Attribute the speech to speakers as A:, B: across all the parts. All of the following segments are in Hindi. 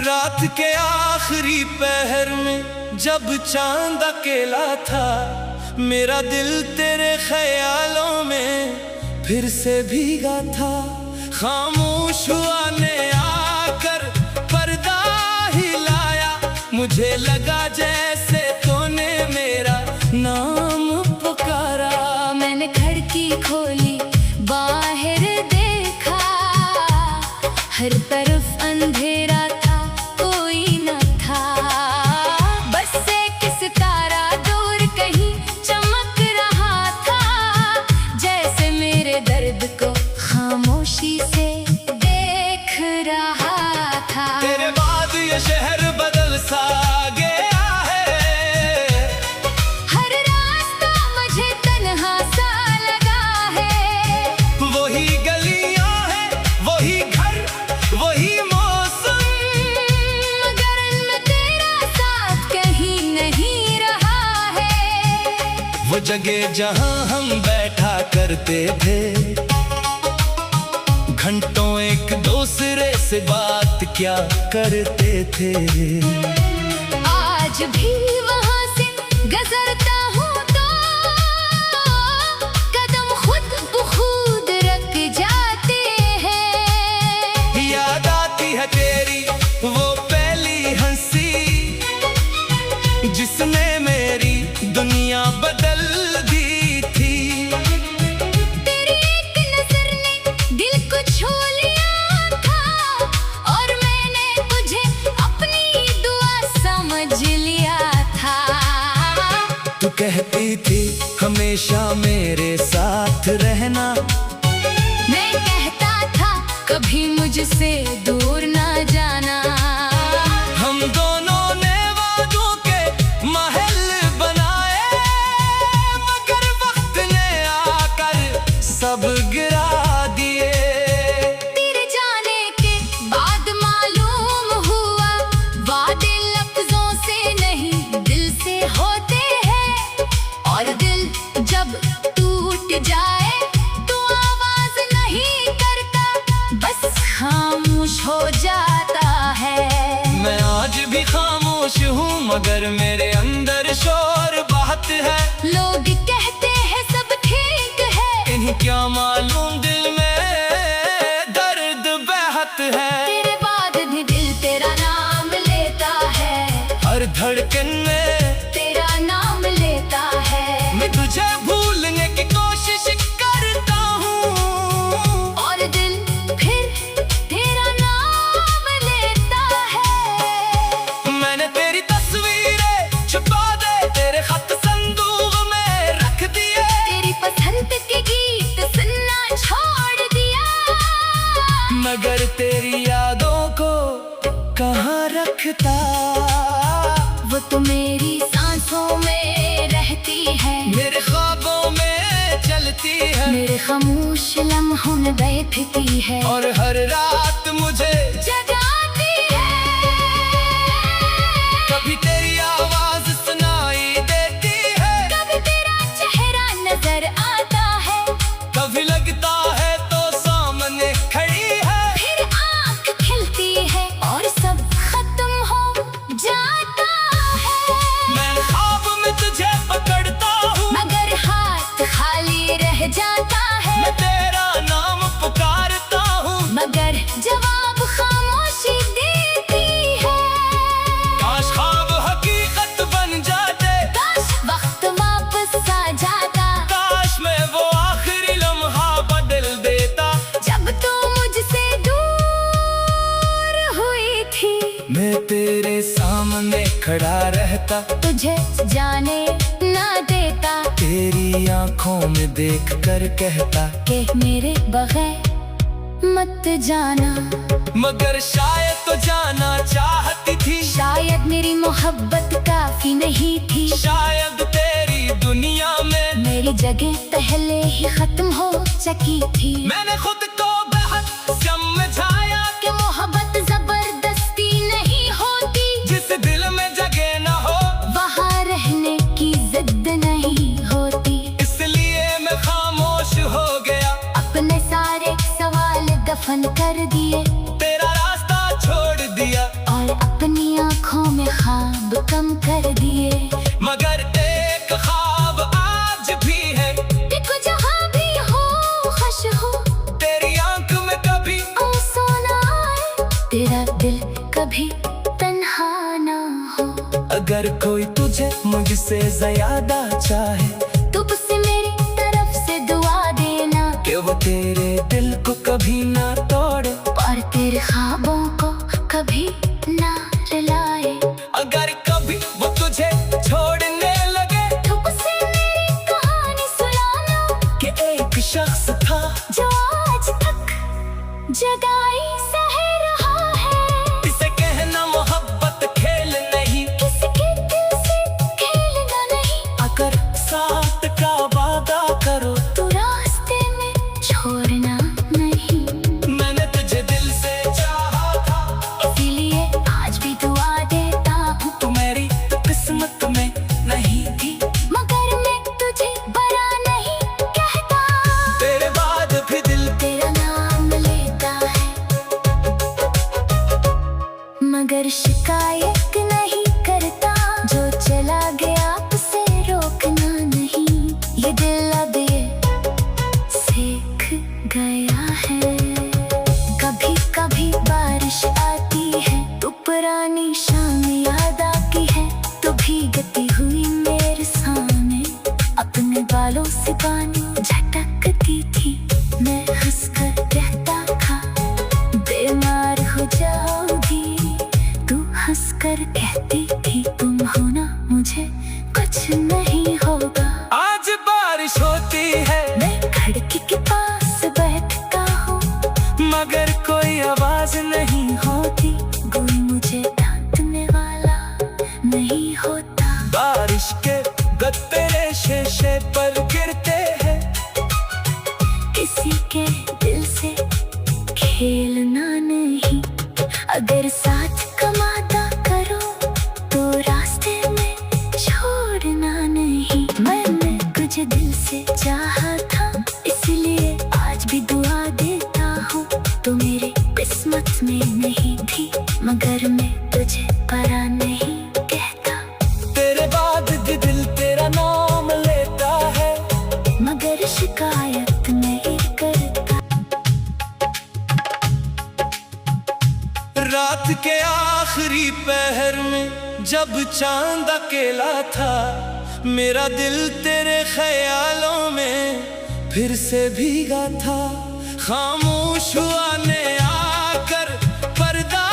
A: रात के आखिरी पहर में जब चांद अकेला था, मेरा दिल तेरे ख्यालों में फिर से भीगा था। खामोश हुआ ने आकर पर्दा हिलाया, मुझे लगा जैसे तूने मेरा नाम पुकारा।
B: मैंने खिड़की खोली, बाहर देखा, हर तरफ अंधेरा था, कोई न था। बस एक सितारा दूर कहीं चमक रहा था, जैसे मेरे दर्द को खामोशी से देख रहा था।
A: तेरे बाद ये शहर बदल सा गया है,
B: हर रास्ता मुझे तन्हा सा लगा है।
A: वही गलियां हैं, वही घर, वही मौसम,
B: मगर इनमें तेरा साथ कहीं नहीं रहा है।
A: वो जगह जहां हम बैठा करते थे, घंटों एक दूसरे से बात क्या करते थे।
B: आज भी वहां से गुजरता हूँ तो कदम खुद ब खुद रख जाते हैं।
A: याद आती है तेरी वो पहली हंसी, जिसने मेरी दुनिया बदल दी थी।
B: तेरी एक नजर ने दिल को छू लिया था, और मैंने तुझे अपनी दुआ समझ लिया था।
A: तू कहती थी हमेशा मेरे साथ रहना,
B: मैं कहता था कभी मुझसे दूर ना जाना।
A: हम दोनों ने वादों के महल बनाए, मगर वक्त ने आकर सब गिरा दिए।
B: तेरे जाने के बाद मालूम हुआ, वादे लफ्जों से नहीं दिल से होते हैं। और दिल जब टूट जाए तो आवाज नहीं करता, बस खामोश हो जाता है।
A: मैं आज भी खामोश हूँ, मगर मेरे अंदर शोर बहुत है।
B: लोग कहते हैं सब ठीक है,
A: इन्हें क्या मालूम दिल में दर्द बहत है।
B: तेरे बाद भी दिल तेरा नाम लेता है,
A: हर धड़कन में
B: तेरा नाम लेता है।
A: मैं तुझे भूलने की कोशिश करता हूँ,
B: और दिल फिर तेरा नाम लेता है।
A: मैंने तेरी तस्वीरें छुपा दे तेरे खत संदूक में रख दिए।
B: तेरी पसंद के गीत सुनना छोड़ दिया,
A: मगर तेरी यादों को कहाँ रखता।
B: वो तो मेरी सांसों में रहती है,
A: मेरे ख्वाबों में चलती है,
B: मेरे खामोश लम्हों में बैठती है,
A: और हर रात मुझे
B: जगाती है।
A: कभी तेरी आवाज सुनाई देती है,
B: कभी तेरा चेहरा नजर आता है,
A: कभी लगता है तो सामने खड़ी है।
B: फिर आँख खिलती है और सब खत्म हो जाता है।
A: मैं ख्वाब में तुझे पकड़ता हूँ,
B: मगर हाथ खाली रह जाता है,
A: मैं तेरा नाम पुकारता हूँ,
B: मगर जवाब खामोशी देती है।
A: काश ख्वाब हकीकत बन जाते,
B: काश वक्त वापस आ जाता,
A: काश मैं वो आखिरी लम्हा बदल देता।
B: जब तू मुझसे दूर हुई थी,
A: मैं तेरे सामने खड़ा रहता,
B: तुझे जाने ना देता,
A: तेरी आंखों में देख कर कहता
B: कि मेरे बगैर मत जाना।
A: मगर शायद तो जाना चाहती थी,
B: शायद मेरी मोहब्बत काफी नहीं थी,
A: शायद तेरी दुनिया में
B: मेरी जगह पहले ही खत्म हो चुकी थी।
A: मैंने खुद को बहुत समझाया
B: कि मोहब्बत जबरदस्ती नहीं होती,
A: जिस दिल में जगह न हो
B: वहाँ रहने की जिद नहीं होती।
A: इसलिए मैं खामोश हो गया,
B: अपने सारे सवाल दफन कर दिए,
A: तेरा रास्ता छोड़ दिया।
B: और ख्वाब कम कर दिए।
A: मगर एक ख्वाब आज भी है
B: कि तू जहाँ भी हो खुश हो,
A: तेरी आंख में कभी
B: आंसू ना आए, तेरा दिल कभी तन्हा ना हो।
A: अगर कोई तुझे मुझसे ज्यादा चाहे
B: तू उसे मेरी तरफ से दुआ देना
A: कि वो तेरे दिल को कभी ना तोड़े
B: और तेरे ख्वाबों को कभी ना रुलाए।
A: अगर कभी वो तुझे छोड़ने लगे
B: तो उसे मेरी कहानी सुनाना
A: कि एक शख्स था
B: जो आज तक जगाई सह रहा है।
A: इसे कहना मोहब्बत खेल नहीं,
B: किसी के दिल से खेलना नहीं।
A: अगर साथ का वादा करो
B: तू रास्ते में छोड़ना नहीं।
A: मैंने तुझे दिल से चाहा था,
B: इसीलिए आज भी दुआ देता हूँ।
A: तू मेरी किस्मत में नहीं थी,
B: मगर मैं तुझे बुरा नहीं कहता।
A: तेरे बाद भी दिल
B: तेरा नाम लेता है, मगर शिकायत नहीं करता। जो चला गया उसे रोकना नहीं। ये दिल अब ये सीख गया है। कभी कभी बारिश आती है तो पुरानी शाम याद आती है, तो भीगती हुई मेरे सामने अपने बालों से पानी झटकती थी। मैं हंसकर कहता था बीमार हो जाओगी, तू हंसकर कहती थी तुम हो ना मुझे कुछ नहीं होगा।
A: आज बारिश होती है
B: मैं खिड़की के पास बैठता हूँ,
A: मगर कोई आवाज नहीं
B: होती कोई मुझे डांटने वाला नहीं होता।
A: बारिश के गत्ते शीशे पर गिरते हैं,
B: किसी के दिल से खेलना नहीं। अगर साथ कमाता करो तो रास्ते में छोड़ना नहीं। मैंने तुझे दिल से चाहा था, इसलिए आज भी दुआ देता हूँ। तो मेरी किस्मत में नहीं थी, मगर मैं तुझे बुरा नहीं कहता।
A: तेरे बाद भी दिल तेरा नाम लेता है,
B: मगर शिकायत नहीं करता।
A: रात के आखिरी पहर में जब चांद अकेला था, मेरा दिल तेरे ख्यालों में फिर से भीगा था। खामोश हुआ ने आकर पर्दा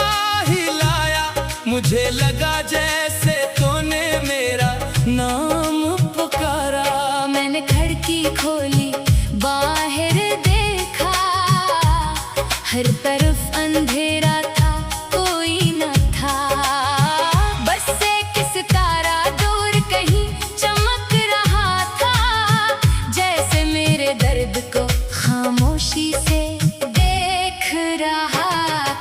A: हिलाया, मुझे लगा जैसे तूने मेरा नाम पुकारा।
B: मैंने खिड़की खोली, बाहर देखा, हर तरफ अंधेरा था, कोई न था। बस एक सितारा दूर कहीं चमक रहा था, जैसे मेरे दर्द को खामोशी से देख रहा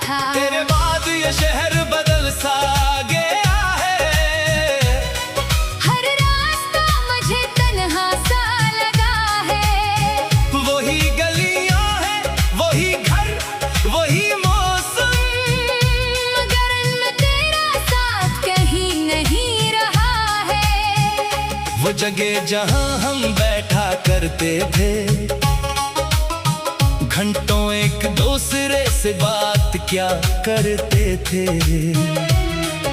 B: था।
A: तेरे बाद ये शहर बदल सा गया है,
B: हर रास्ता मुझे तन्हा सा लगा है।
A: वही गलियां हैं, वही घर, वही मौसम,
B: मगर इनमें तेरा साथ कहीं नहीं रहा है।
A: वो जगह जहां हम बैठा करते थे, घंटों एक दूसरे से बात क्या करते थे।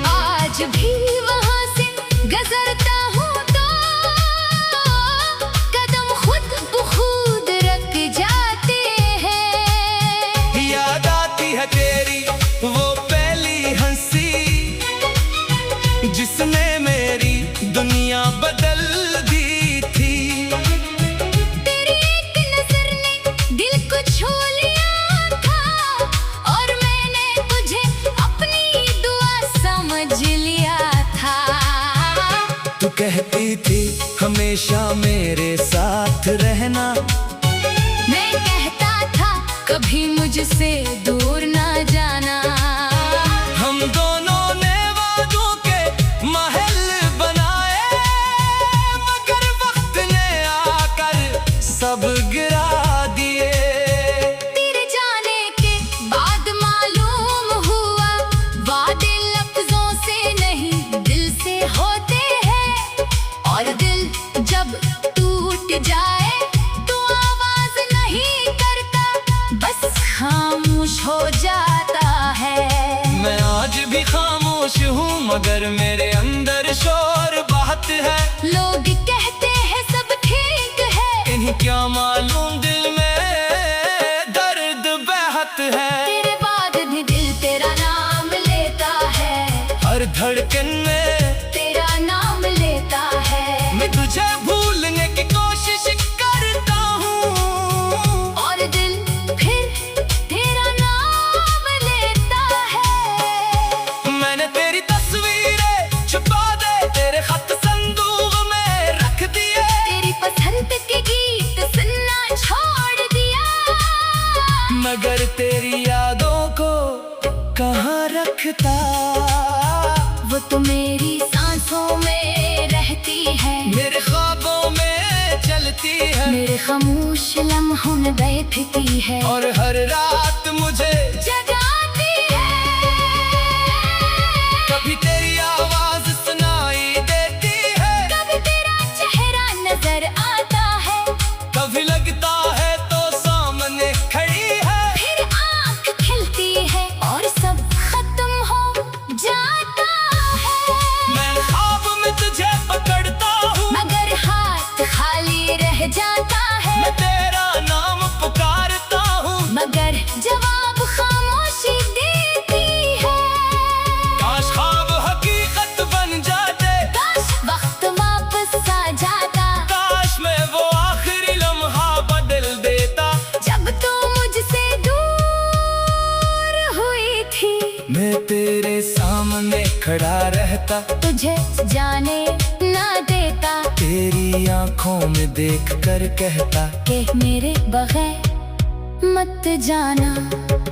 B: आज भी वहां से गुजरता हूँ तो कदम खुद ब खुद रख जाते हैं।
A: याद आती है तेरी वो पहली हंसी, जिसने मेरी दुनिया बदल दी थी।
B: तेरी एक नजर ने दिल को छू लिया था, और मैंने तुझे अपनी दुआ समझ लिया था।
A: तू कहती थी हमेशा मेरे साथ रहना,
B: मैं कहता था कभी मुझसे दूर ना जाना।
A: हम दोनों ने वादों के महल बनाए, मगर वक्त ने आकर सब गिरा दिए।
B: तेरे जाने के बाद मालूम हुआ, वादे लफ्जों से नहीं दिल से
A: खामोश हूँ मगर मेरे अंदर शोर बहुत है।
B: लोग कहते हैं सब ठीक है,
A: इन्हें क्या मालूम दिल में दर्द बहुत है।
B: तेरे बाद भी दिल तेरा नाम लेता है,
A: हर धड़कन में
B: तेरा नाम लेता है।
A: मैं तुझे भूलने की कोशिश करता हूँ
B: और दिल फिर तेरा नाम लेता है।
A: मैंने तेरी तस्वीरें छुपा दे तेरे खत संदूक में रख दिए।
B: तेरी पसंद के गीत सुनना छोड़ दिया,
A: मगर तेरी यादों को कहाँ रखता।
B: वो तो मेरी सांसों में रहती है,
A: मेरे ख्वाबों में चलती है,
B: मेरे खामोश लम्हों में बैठती है
A: और हर रात मुझे
B: जगाती है।
A: कभी तेरी आवाज सुनाई देती है,
B: कभी तेरा चेहरा नजर आता है,
A: कभी लगता है तो सामने खड़ी है।
B: फिर आँख खिलती है और सब खत्म हो जाता है।
A: मैं ख्वाब में तुझे पकड़ता हूँ,
B: मगर हाथ खाली रह जाता है,
A: मैं तेरा नाम पुकारता हूँ,
B: मगर जवाब खामोशी देती है।
A: काश ख्वाब हकीकत बन जाते,
B: काश वक्त वापस आ जाता,
A: काश मैं वो आखिरी लम्हा बदल देता।
B: जब तू मुझसे दूर हुई थी,
A: मैं तेरे सामने खड़ा रहता,
B: तुझे जाने ना देता,
A: तेरी आंखों में देख कर कहता
B: कि मेरे बगैर मत जाना।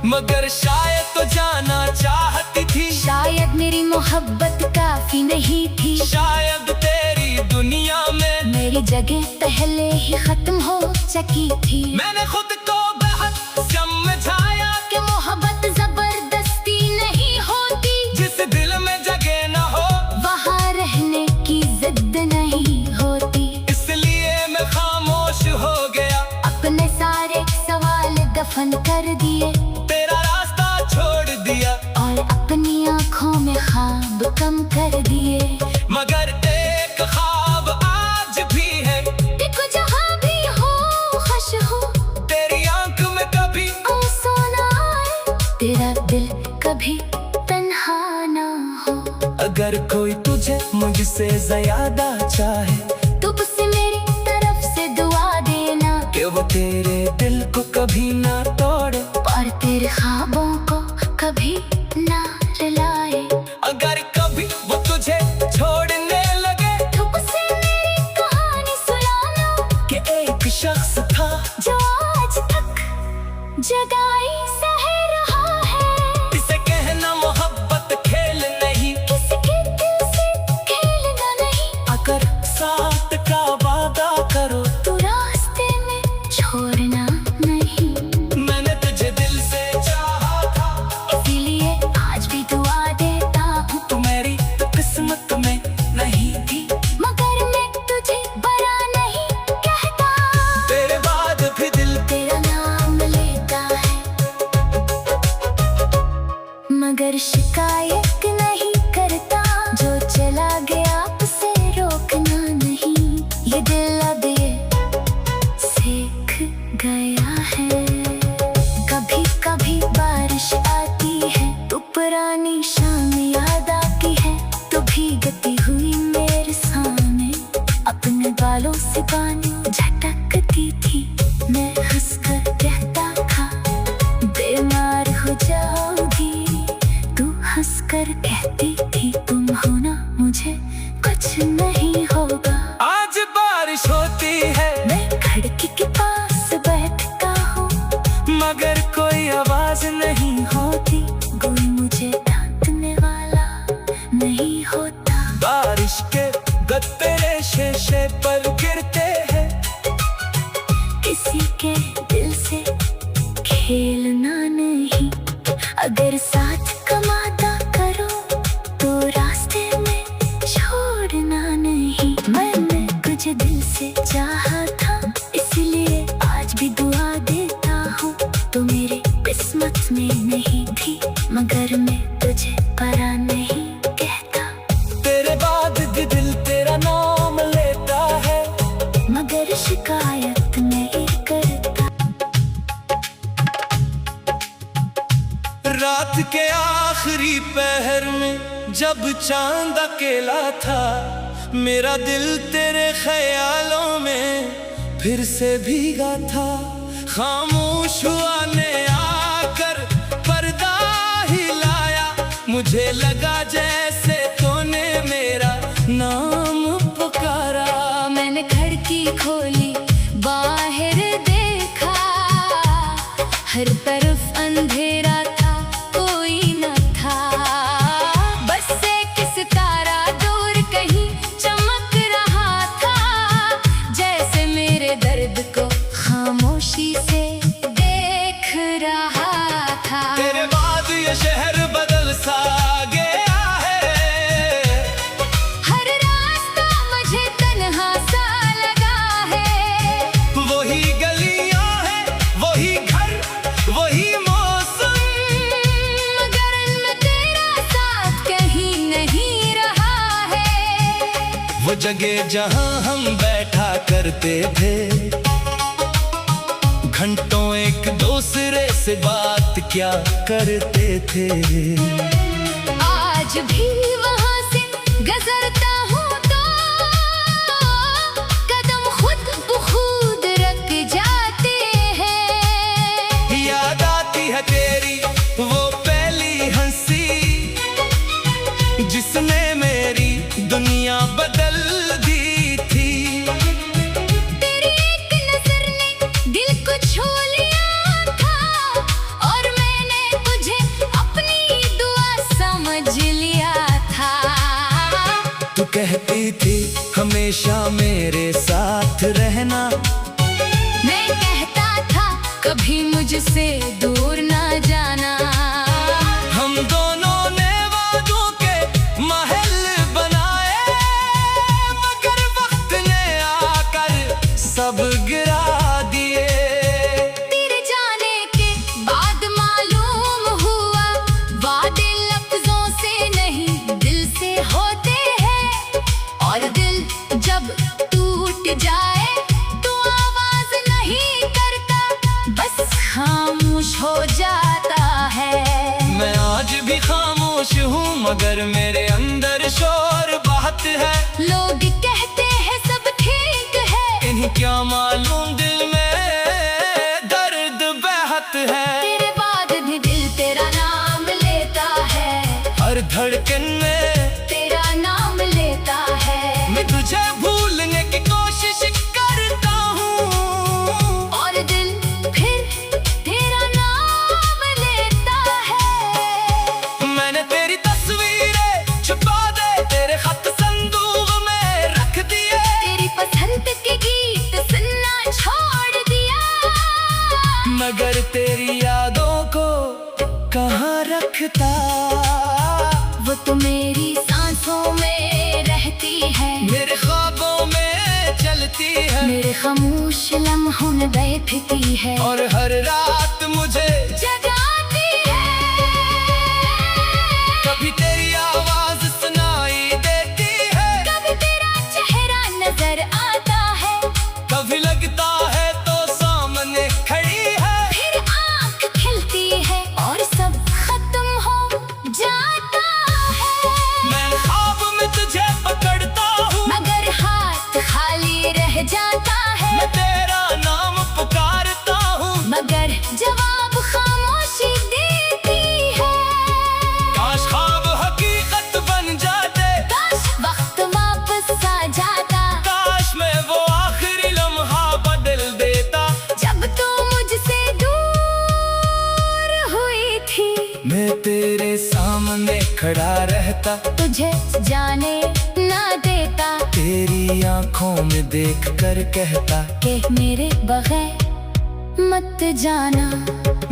A: मगर शायद तो जाना चाहती थी,
B: शायद मेरी मोहब्बत काफी नहीं थी,
A: शायद तेरी दुनिया में
B: मेरी जगह पहले ही खत्म हो चुकी थी।
A: मैंने खुद को बहुत समझाया
B: कि मोहब्बत जबरदस्ती नहीं होती,
A: जिस दिल में जगह न हो
B: वहाँ रहने की जिद नहीं होती।
A: इसलिए मैं खामोश हो गया,
B: अपने सारे सवाल दफन कर दिए
A: तेरा रास्ता छोड़ दिया,
B: और अपनी आँखों में ख्वाब कम कर दिए।
A: मगर एक ख्वाब आज भी है
B: कि कुछ जहाँ भी हो खुश हो,
A: तेरी आंख में कभी
B: आंसू ना आए, तेरा दिल कभी तन्हा ना हो।
A: अगर कोई तुझे मुझसे ज्यादा चाहे,
B: तू उसे मेरी तरफ से दुआ देना,
A: कि वो तेरे दिल को कभी ना तोड़े,
B: और तेरे ख्वाबों को कभी ना रुलाए।
A: अगर कभी वो तुझे छोड़ने लगे,
B: तू उसे मेरी कहानी सुनाना,
A: कि एक शख्स था
B: जो आज तक जगाई सह रहा है।
A: इसे कहना मोहब्बत खेल नहीं,
B: किसी के दिल से खेलना नहीं,
A: अगर साथ का वादा करो
B: तू रास्ते में छोड़ना नहीं।
A: मैंने तुझे दिल से चाहा था,
B: इसीलिए आज भी दुआ देता हूँ,
A: तू मेरी तो किस्मत में नहीं थी,
B: मगर मैं तुझे बरा नहीं कहता।
A: तेरे बाद भी दिल
B: तेरा नाम लेता है, मगर शिकायत नहीं करता। जो चला गया उसे रोकना नहीं, ये दिल अब ये सीख गया है। कभी कभी बारिश आती है तो पुरानी शाम याद आती है, तो भीगती हुई मेरे सामने अपने बालों से पानी झटकती थी। मैं हंसकर कहता था बीमार हो जाओगी, तू हंसकर कहती थी तुम हो ना, मुझे कुछ नहीं होगा।
A: आज बारिश होती है,
B: मैं खिड़की के पास बैठता हूँ,
A: मगर कोई आवाज नहीं
B: होती कोई मुझे डांटने वाला नहीं होता।
A: बारिश के गत्ते शीशे पर गिरते हैं,
B: किसी के दिल से खेलना नहीं, अगर साथ कमाता करो तो रास्ते में छोड़ना नहीं। मैंने कुछ दिल से चाहा था, इसलिए आज भी दुआ देता हूँ, तो मेरी किस्मत में नहीं थी, मगर मैं तुझे परा नहीं
A: रात के आखिरी पहर में जब चांद अकेला था, मेरा दिल तेरे ख्यालों में फिर से भीगा था। खामोश हुआ ने आकर पर्दा हिलाया, मुझे लगा जैसे तूने मेरा नाम पुकारा।
B: मैंने खिड़की खोली, बाहर देखा, हर तरफ अंधेरा था, कोई न था। बस एक सितारा दूर कहीं चमक रहा था, जैसे मेरे दर्द को खामोशी से देख रहा था।
A: तेरे बाद ये शहर बदल सा गया है,
B: हर रास्ता मुझे तन्हा सा लगा है।
A: वही गलियां हैं, वही घर, वही मौसम,
B: मगर इनमें तेरा साथ कहीं नहीं रहा है।
A: वो जगह जहां हम बैठा करते थे, घंटों एक दूसरे से बात क्या करते थे।
B: आज भी वहां से गुजरता हूँ तो कदम खुद ब खुद रख जाते हैं।
A: याद आती है तेरी वो पहली हंसी, जिसने मेरी दुनिया बदल दी थी।
B: तेरी एक नजर ने दिल को छू लिया था, और मैंने तुझे अपनी दुआ समझ लिया था।
A: तू कहती थी हमेशा मेरे साथ रहना,
B: मैं कहता था कभी मुझसे दूर ना जाना।
A: हम दोनों ने वादों के महल बनाए, मगर वक्त ने आकर सब गिरा दिए।
B: तेरे जाने के बाद मालूम हुआ, वादे लफ्जों से नहीं दिल से होते हैं। और दिल जब टूट जाए तो आवाज नहीं करता, बस खामोश हो जाता है।
A: मैं आज भी खामोश हूँ, मगर मेरे अंदर शोर बहुत है।
B: लोग कहते हैं सब ठीक है,
A: इन्हें क्या मालूम दिल में दर्द बहत है।
B: तेरे बाद भी दिल तेरा नाम लेता है,
A: हर धड़कन में
B: तेरा नाम लेता है।
A: मैं तुझे भूलने की कोशिश करता हूँ,
B: और दिल फिर तेरा नाम लेता है।
A: मैंने तेरी तस्वीरें छुपा दे तेरे खत संदूक में रख दिए।
B: तेरी पसंद के गीत सुनना छोड़ दिया,
A: मगर तेरी यादों को कहाँ रखता।
B: वो तो मेरी सांसों में रहती है,
A: मेरे ख्वाबों में चलती है,
B: मेरे खामोश लम्हों में बैठती है,
A: और हर रात मुझे
B: जगाती है।
A: कभी तेरी आवाज सुनाई देती है,
B: कभी तेरा चेहरा नजर आता है,
A: कभी लगता है तो सामने खड़ी है।
B: फिर आँख खिलती है और सब खत्म हो जाता है।
A: मैं ख्वाब में तुझे पकड़ता हूँ,
B: मगर हाथ खाली रह जाता है।
A: मैं तेरा नाम पुकारता हूँ,
B: मगर जवाब खामोशी देती है।
A: काश ख्वाब हकीकत बन जाते,
B: काश वक्त वापस आ जाता,
A: काश मैं वो आखिरी लम्हा बदल देता।
B: जब तू मुझसे दूर हुई थी,
A: मैं तेरे सामने खड़ा रहता,
B: तुझे जाने ना देता,
A: तेरी आंखों में देख कर कहता
B: कि मेरे बगैर मत जाना।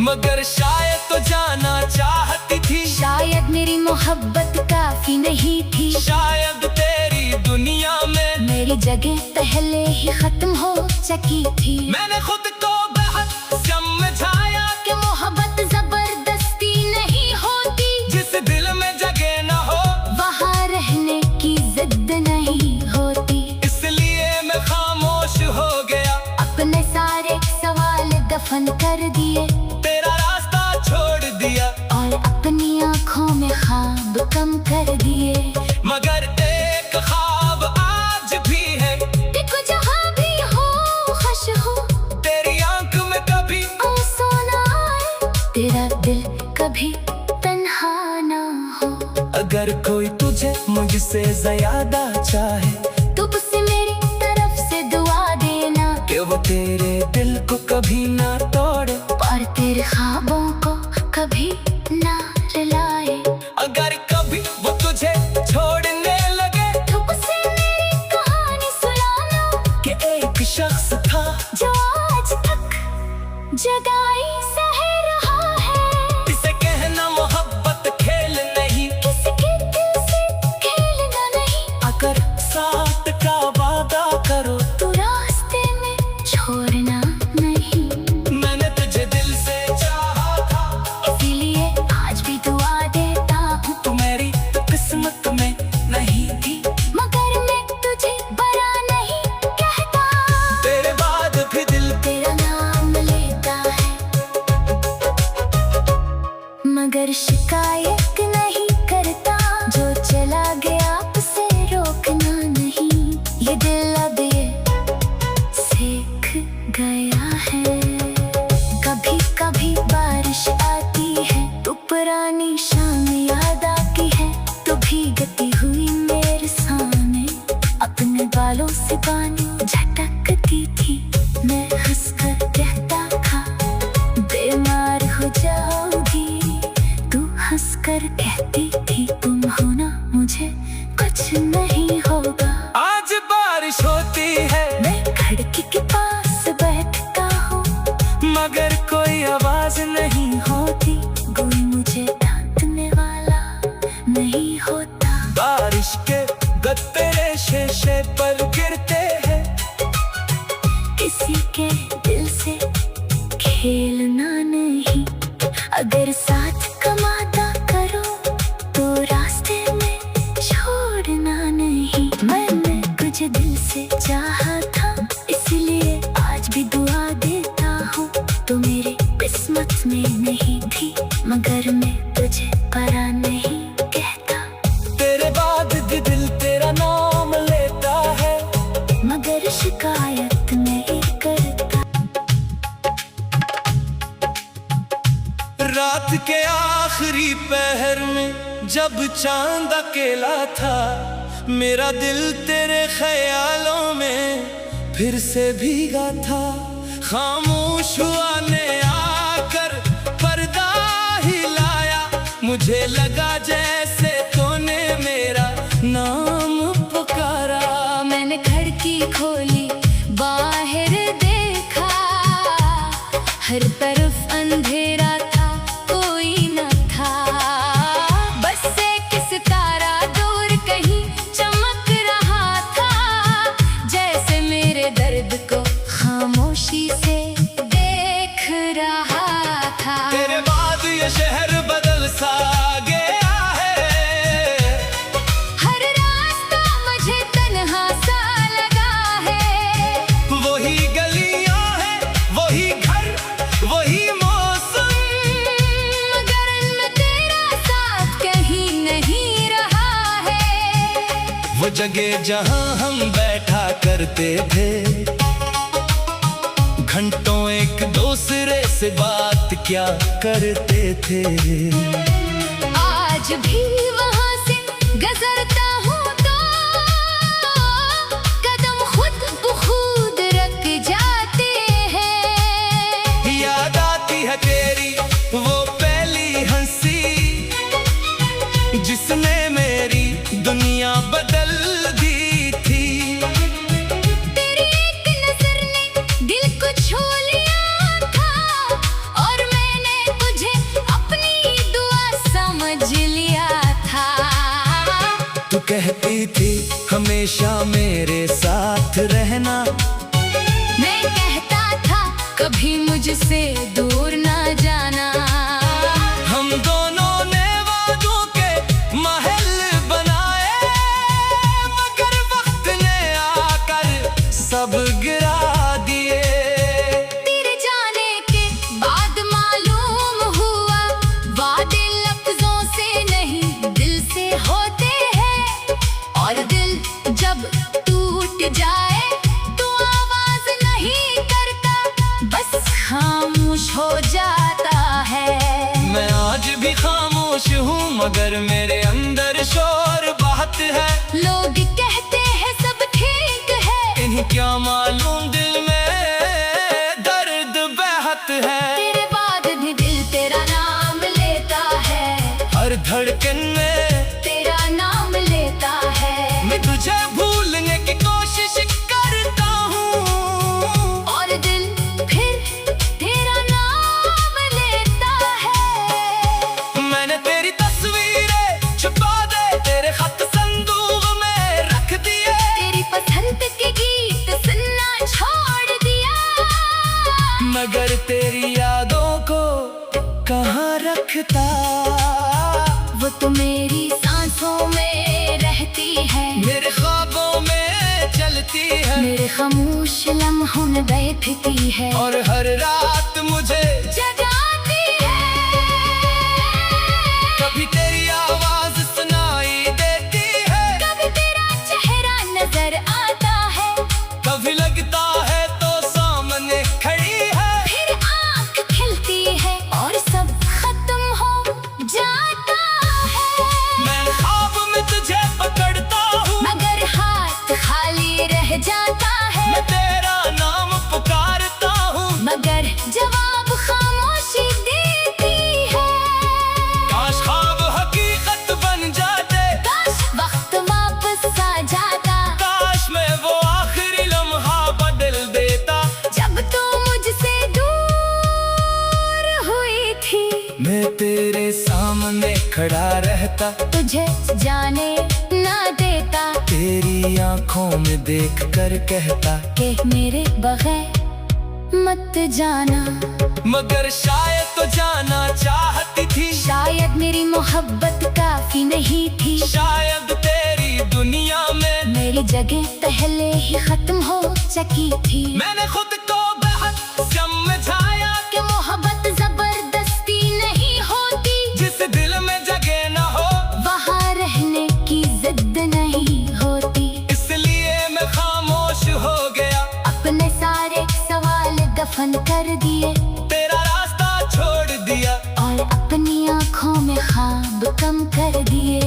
A: मगर शायद तो जाना चाहती थी,
B: शायद मेरी मोहब्बत काफी नहीं थी,
A: शायद तेरी दुनिया में
B: मेरी जगह पहले ही खत्म हो चुकी थी।
A: मैंने खुद को बहुत समझाया
B: कि मोहब्बत जबरदस्ती नहीं होती,
A: जिस दिल में जगह न हो
B: वहाँ रहने की जिद नहीं होती।
A: इसलिए मैं खामोश हो गया,
B: अपने सारे सवाल दफन कर दिए,
A: तेरा रास्ता छोड़ दिया।
B: और कभी तन्हा ना हो।
A: अगर कोई तुझे मुझसे ज्यादा चाहे
B: तो उसे मेरी तरफ से दुआ देना
A: कि वो तेरे दिल को कभी ना तोड़े
B: और तेरे ख्वाबों को कभी ना रुलाए।
A: अगर कभी वो तुझे छोड़ने लगे
B: तो उसे मेरी कहानी सुनाना
A: कि एक शख्स था
B: जो आज तक जगाई सह रहा है।
A: इसे कहना मोहब्बत खेल नहीं,
B: किसी के दिल से खेलना नहीं।
A: अगर साथ का वादा करो
B: तू रास्ते में छोड़ना नहीं।
A: मैंने तुझे दिल से चाहा था,
B: इसीलिए आज भी दुआ देता हूँ।
A: तू मेरी किस्मत में नहीं थी,
B: मगर मैं तुझे बरा नहीं कहता।
A: तेरे बाद भी दिल
B: तेरा नाम लेता है, मगर शिकायत नहीं करता। जो चला गया उसे रोकना नहीं। ये दिल अब ये सीख गया है। कभी कभी बारिश आती है तो पुरानी शाम याद आती है, तो भीगती हुई मेरे सामने अपने बालों से पानी झटकती थी। मैं हंसकर कहता था बीमार हो जाओगी, तू हंसकर कहती थी तुम हो ना मुझे कुछ नहीं होगा।
A: आज बारिश होती है
B: मैं खिड़की के पास बैठता हूँ,
A: मगर कोई आवाज नहीं
B: होती कोई मुझे डांटने वाला नहीं होता।
A: बारिश के गत्ते शीशे पर गिरते हैं,
B: किसी के दिल से खेलना नहीं। अगर साथ कमाता करो तो रास्ते में छोड़ना नहीं। मैंने तुझे दिल से चाहा था, इसलिए आज भी दुआ देता हूँ। तो मेरी किस्मत में नहीं थी, मगर मैं तुझे बरा नहीं कहता।
A: तेरे बाद भी दिल तेरा नाम लेता है,
B: मगर शिकायत नहीं करता।
A: रात के आखिरी पहर में जब चांद अकेला था, मेरा दिल तेरे ख्यालों में फिर से भीगा था। खामोश हुआ ने आकर पर्दा हिलाया, मुझे लगा जैसे तूने मेरा नाम पुकारा।
B: मैंने खिड़की खोली, बाहर देखा, हर तरफ अंधेरा था, कोई न था। बस एक सितारा दूर कहीं चमक रहा था, जैसे मेरे दर्द को खामोशी से देख रहा था।
A: तेरे बाद ये शहर बदल सा गया है,
B: हर रास्ता मुझे तन्हा सा लगा है।
A: वही गलियां हैं, वही घर, वही मौसम,
B: मगर इनमें तेरा साथ कहीं नहीं रहा है।
A: वो जगह जहां हम बैठा करते थे, घंटों एक दूसरे से बात क्या करते थे।
B: आज भी वहां से गुजरता हूँ तो कदम खुद ब खुद रख जाते हैं।
A: याद आती है तेरी वो पहली हंसी, जिसने मेरी दुनिया बदल दी थी।
B: तेरी एक नजर ने दिल को छू लिया था, और मैंने तुझे अपनी दुआ समझ लिया था।
A: तू कहती थी हमेशा मेरे साथ रहना,
B: मैं कहता था कभी मुझसे दूर ना जाना।
A: हम दोनों ने वादों के महल बनाए, मगर वक्त ने आकर सब गिरा दिए।
B: तेरे जाने के बाद मालूम हुआ, वादे लफ्जों से नहीं दिल से होते हैं। और दिल जब टूट जाए तो आवाज नहीं करता, बस खामोश
A: भी खामोश हूँ मगर मेरे अंदर शोर बहुत है।
B: लोग कहते हैं सब ठीक है,
A: इन्हें क्या मालूम दिल में दर्द बेहद है।
B: तेरे बाद भी दिल तेरा नाम लेता है,
A: हर धड़कन में
B: तेरा नाम लेता है।
A: मैं तुझे भूलने की कोशिश करता हूँ
B: और दिल फिर तेरा नाम लेता है।
A: मैंने तेरी तस्वीरें छुपा दे तेरे खत संदूक में रख दिए।
B: तेरी पसंद के गीत सुनना छोड़ दिया,
A: मगर तेरी यादों को कहाँ रखता।
B: वो तो मेरी सांसों में रहती है,
A: मेरे ख्वाबों में चलती है,
B: मेरे खामोश लम्हों में बैठती है
A: और हर रात मुझे
B: जगाती है।
A: कभी तेरी आवाज सुनाई देती है,
B: कभी तेरा चेहरा नजर आता है,
A: कभी लगता है तो सामने खड़ी है।
B: फिर आंख खिलती है और सब खत्म हो जाता है।
A: मैं ख्वाब में तुझे पकड़ता हूँ,
B: मगर हाथ खाली रह जाता है,
A: मैं तेरा नाम पुकारता हूँ,
B: मगर जवाब खामोशी देती है।
A: काश ख्वाब हकीकत बन जाते,
B: काश वक्त वापस आ जाता,
A: काश मैं वो आखिरी लम्हा बदल देता।
B: जब तू मुझसे दूर हुई थी,
A: मैं तेरे सामने खड़ा रहता,
B: तुझे जाने ना देता,
A: तेरी आंखों में देख कर कहता
B: कि मेरे बगैर मत जाना।
A: मगर शायद तो जाना चाहती थी,
B: शायद मेरी मोहब्बत काफी नहीं थी,
A: शायद तेरी दुनिया में
B: मेरी जगह पहले ही खत्म हो चुकी थी।
A: मैंने खुद को बहुत समझाया
B: कि मोहब्बत जबरदस्ती नहीं होती,
A: जिस दिल में जगह न हो
B: वहाँ रहने की जिद नहीं होती।
A: इसलिए मैं खामोश हो गया,
B: अपने सारे सवाल दफन कर दिए,
A: तेरा रास्ता छोड़ दिया।
B: और अपनी आंखों में ख्वाब कम कर दिए।